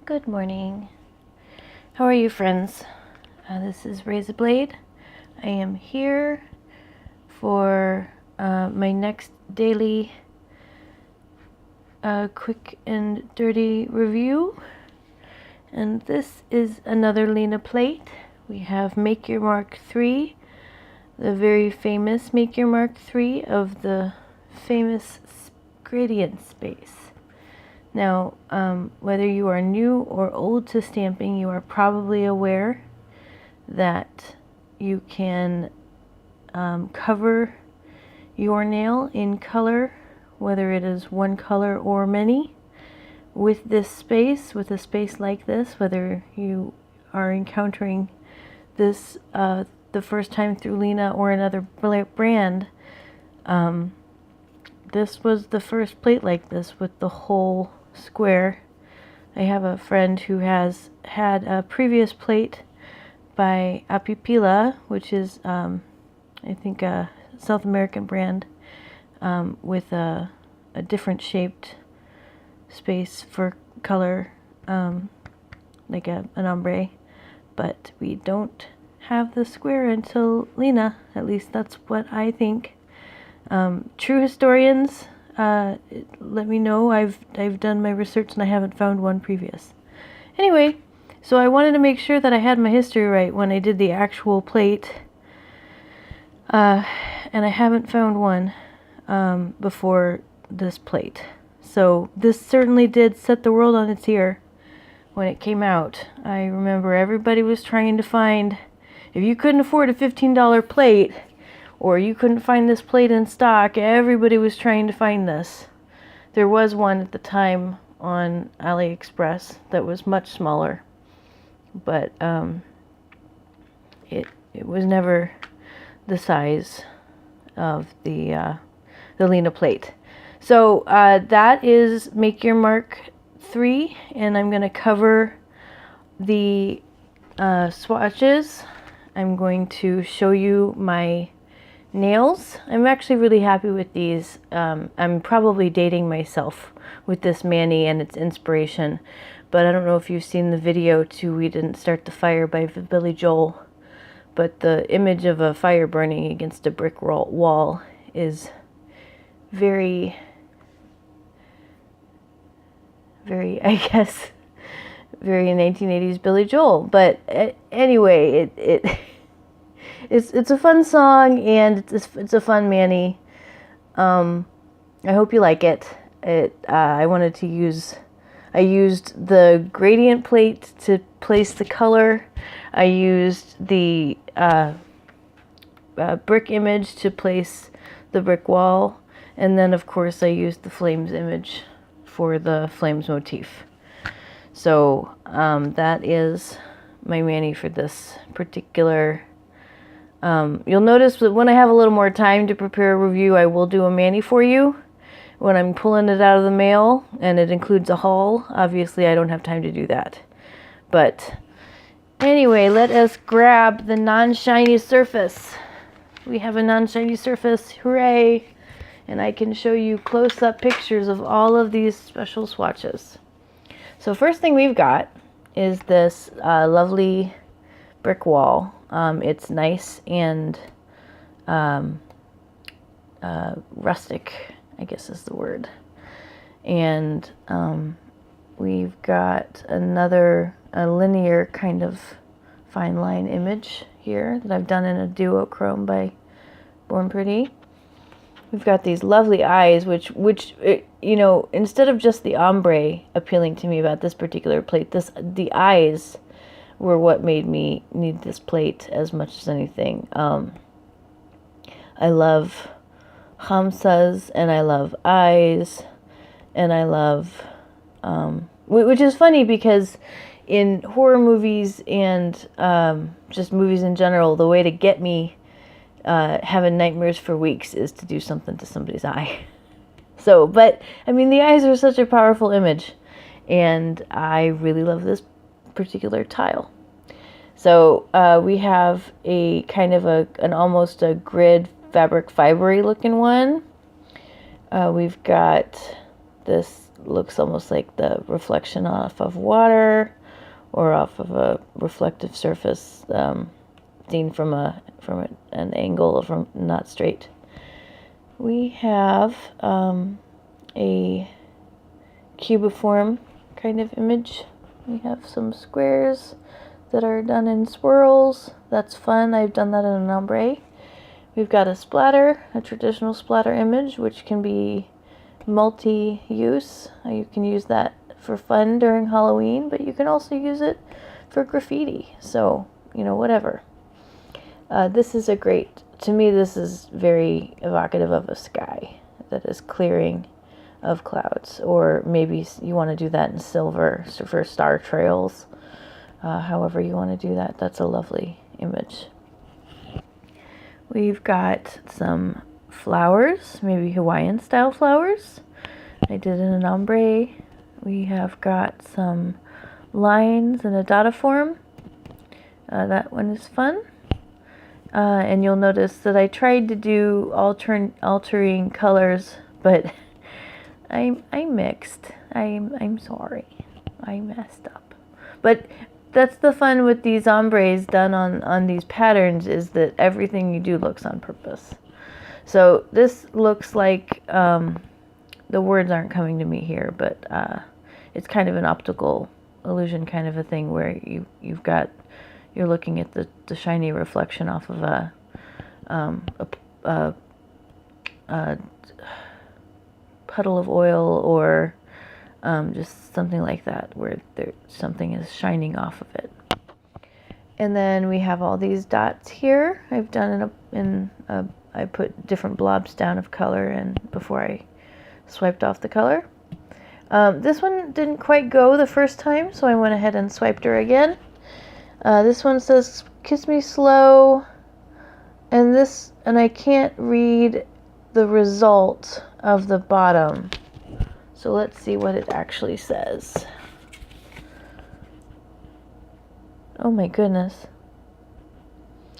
Good morning. How are you, friends? This is Razor Blade. I am here for my next daily quick and dirty review. And this is another Lina plate. We have Make Your Mark 3, the very famous Make Your Mark 3 of the famous gradient space. Now, whether you are new or old to stamping, you are probably aware that you can cover your nail in color, whether it is one color or many, with this space, with a space like this, whether you are encountering this the first time through Lina or another brand. This was the first plate like this with the whole square. I have a friend who has had a previous plate by Apipila, which is I think a South American brand, with a different shaped space for color, like an ombre, but we don't have the square until Lina. At least that's what I think. True historians, let me know. I've done my research and I haven't found one previous. Anyway, so I wanted to make sure that I had my history right when I did the actual plate, and I haven't found one before this plate. So this certainly did set the world on its ear when it came out. I remember everybody was trying to find, if you couldn't afford a $15 plate, or you couldn't find this plate in stock, everybody was trying to find this. There was one at the time on AliExpress that was much smaller, but it was never the size of the Lina plate. So that is Make Your Mark 3, and I'm going to cover the swatches. I'm going to show you my nails. I'm actually really happy with these. I'm probably dating myself with this mani and its inspiration, but I don't know if you've seen the video to We Didn't Start the Fire by Billy Joel, but the image of a fire burning against a brick wall is very, I guess, very 1980s Billy Joel. But anyway, it's a fun song, and it's a fun mani. I hope you like it. I used the gradient plate to place the color. I used the brick image to place the brick wall, and then of course I used the flames image for the flames motif. So that is my mani for this particular. You'll notice that when I have a little more time to prepare a review, I will do a mani for you when I'm pulling it out of the mail, and it includes a haul. Obviously, I don't have time to do that. But anyway, let us grab the non-shiny surface. We have a non-shiny surface, hooray! And I can show you close-up pictures of all of these special swatches. So first thing we've got is this lovely brick wall. It's nice and rustic, I guess is the word. And we've got a linear kind of fine line image here that I've done in a duochrome by Born Pretty. We've got these lovely eyes, which you know, instead of just the ombre appealing to me about this particular plate, the eyes were what made me need this plate as much as anything. I love hamsas, and I love eyes, and I love, which is funny because in horror movies and just movies in general, the way to get me having nightmares for weeks is to do something to somebody's eye. So, but I mean, the eyes are such a powerful image, and I really love this particular tile. So we have a kind of an almost a grid fabric fibery looking one. We've got this looks almost like the reflection off of water or off of a reflective surface, seen from an angle, from not straight. We have a cubiform kind of image. We have some squares that are done in swirls. That's fun. I've done that in an ombre. We've got a splatter, a traditional splatter image, which can be multi-use. You can use that for fun during Halloween, but you can also use it for graffiti. So, whatever. This is to me, this is very evocative of a sky that is clearing of clouds. Or maybe you want to do that in silver for star trails. However you want to do that, that's a lovely image. We've got some flowers, maybe Hawaiian style flowers. I did in an ombre. We have got some lines in a dataform. That one is fun. And you'll notice that I tried to do altering colors, but I mixed. I'm sorry. I messed up. But that's the fun with these ombres done on these patterns, is that everything you do looks on purpose. So this looks like, the words aren't coming to me here, but it's kind of an optical illusion kind of a thing where you're looking at the shiny reflection off of a puddle of oil, or just something like that, where something is shining off of it. And then we have all these dots here. I've done I put different blobs down of color and before I swiped off the color. This one didn't quite go the first time, so I went ahead and swiped her again. This one says "Kiss Me Slow," and I can't read the result of the bottom. So let's see what it actually says. Oh my goodness.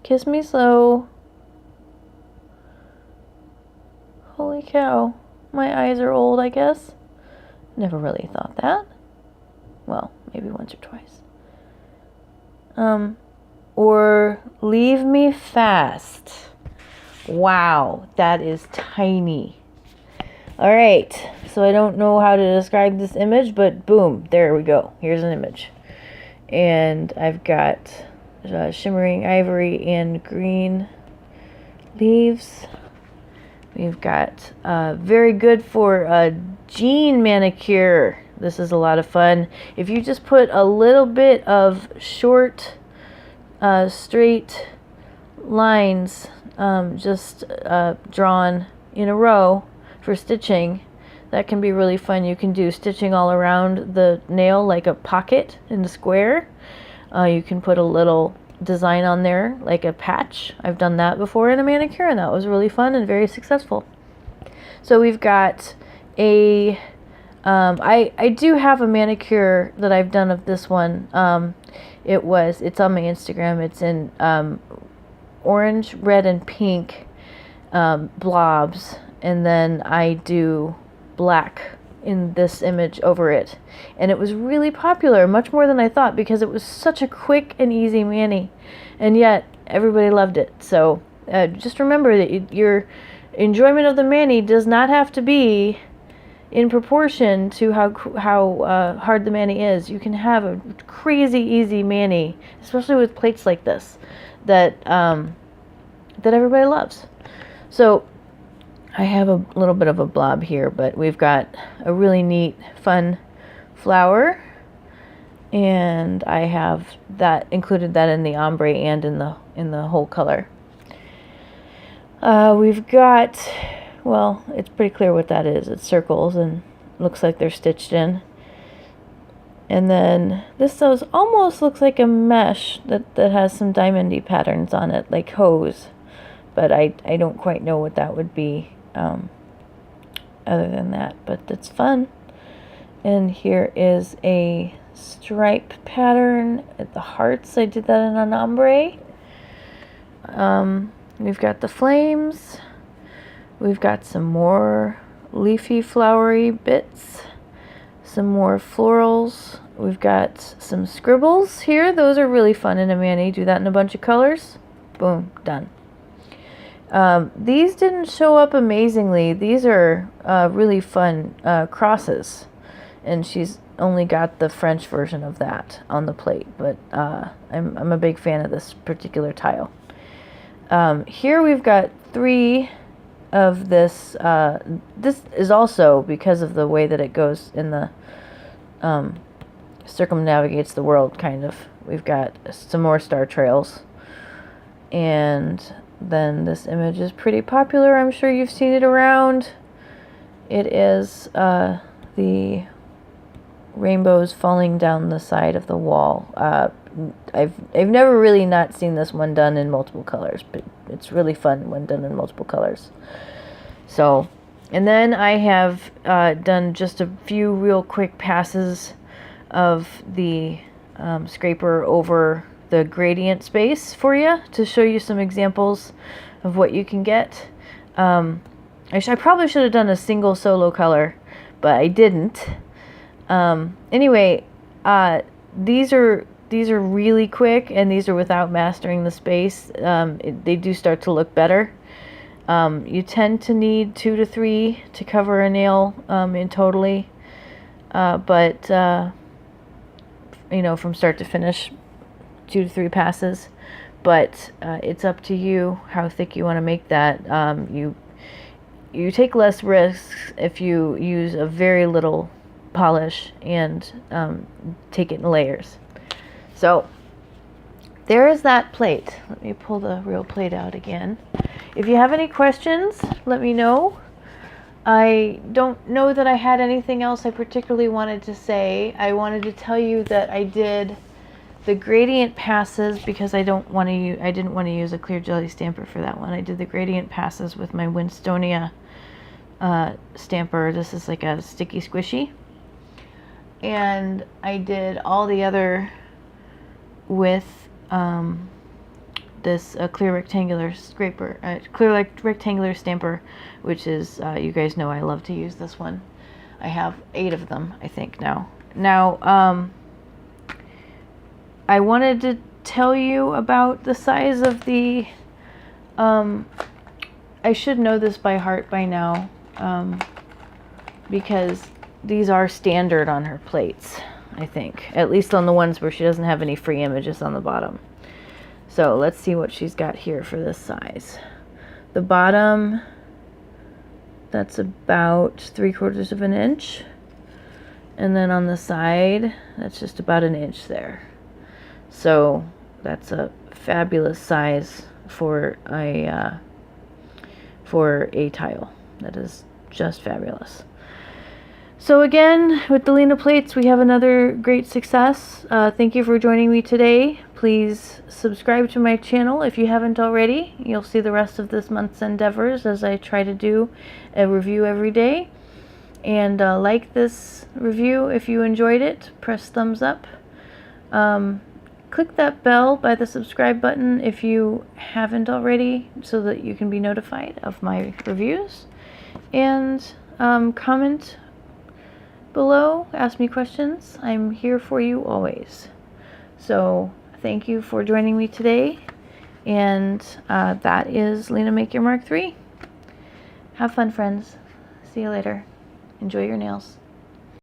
Kiss me slow. Holy cow. My eyes are old, I guess. Never really thought that. Well, maybe once or twice. Or leave me fast. Wow, that is tiny. All right, so I don't know how to describe this image, but boom, there we go. Here's an image. And I've got shimmering ivory and green leaves. We've got very good for a jean manicure. This is a lot of fun. If you just put a little bit of short, straight lines just drawn in a row for stitching, that can be really fun. You can do stitching all around the nail like a pocket in the square. You can put a little design on there like a patch. I've done that before in a manicure, and that was really fun and very successful. So we've got a I do have a manicure that I've done of this one. It's on my Instagram. It's in orange, red, and pink blobs, and then I do black in this image over it, and it was really popular, much more than I thought, because it was such a quick and easy mani, and yet everybody loved it. So just remember that your enjoyment of the mani does not have to be in proportion to how hard the mani is. You can have a crazy easy mani, especially with plates like this, that everybody loves. So I have a little bit of a blob here, but we've got a really neat, fun flower, and I have included that in the ombre and in the whole color. We've got, well, it's pretty clear what that is. It's circles and looks like they're stitched in. And then this almost looks like a mesh that has some diamondy patterns on it, like hose, but I don't quite know what that would be. Other than that, but it's fun. And here is a stripe pattern at the hearts. I did that in an ombre. We've got the flames. We've got some more leafy flowery bits. some more florals. We've got some scribbles here. Those are really fun in a mani. Do that in a bunch of colors. Boom, done. These didn't show up amazingly. These are really fun crosses. And she's only got the French version of that on the plate. But I'm a big fan of this particular tile. Here we've got 3 of this. This is also, because of the way that it goes in the circumnavigates the world, kind of. We've got some more star trails. And then this image is pretty popular. I'm sure you've seen it around. It is the rainbows falling down the side of the wall. I've never really not seen this one done in multiple colors, but it's really fun when done in multiple colors. So, and then I have done just a few real quick passes of the scraper over the gradient space for you to show you some examples of what you can get. I probably should have done a single solo color, but I didn't. Anyway, these are really quick, and these are without mastering the space. They do start to look better. You tend to need 2 to 3 to cover a nail in totally, but you know, from start to finish, 2 to 3 passes. But it's up to you how thick you want to make that. You take less risks if you use a very little polish and take it in layers. So there is that plate. Let me pull the real plate out again. If you have any questions, let me know. I don't know that I had anything else I particularly wanted to say. I wanted to tell you that I did the gradient passes because I didn't want to use a clear jelly stamper for that one. I did the gradient passes with my Winstonia stamper. This is like a sticky squishy. And I did all the other with this clear rectangular scraper, clear rectangular stamper, which is, you guys know I love to use this one. I have 8 of them, I think, now. Now, I wanted to tell you about the size of the, I should know this by heart by now, because these are standard on her plates, I think. At least on the ones where she doesn't have any free images on the bottom. So let's see what she's got here for this size. The bottom, that's about 3/4 of an inch. And then on the side, that's just about an inch there. So that's a fabulous size for a tile. That is just fabulous. So again, with the Lina plates, we have another great success. Thank you for joining me today. Please subscribe to my channel if you haven't already. You'll see the rest of this month's endeavors as I try to do a review every day. And like this review if you enjoyed it. Press thumbs up. Click that bell by the subscribe button if you haven't already, so that you can be notified of my reviews. And comment below, ask me questions. I'm here for you always. So thank you for joining me today, and that is Lina Make Your Mark 3. Have fun, friends. See you later. Enjoy your nails.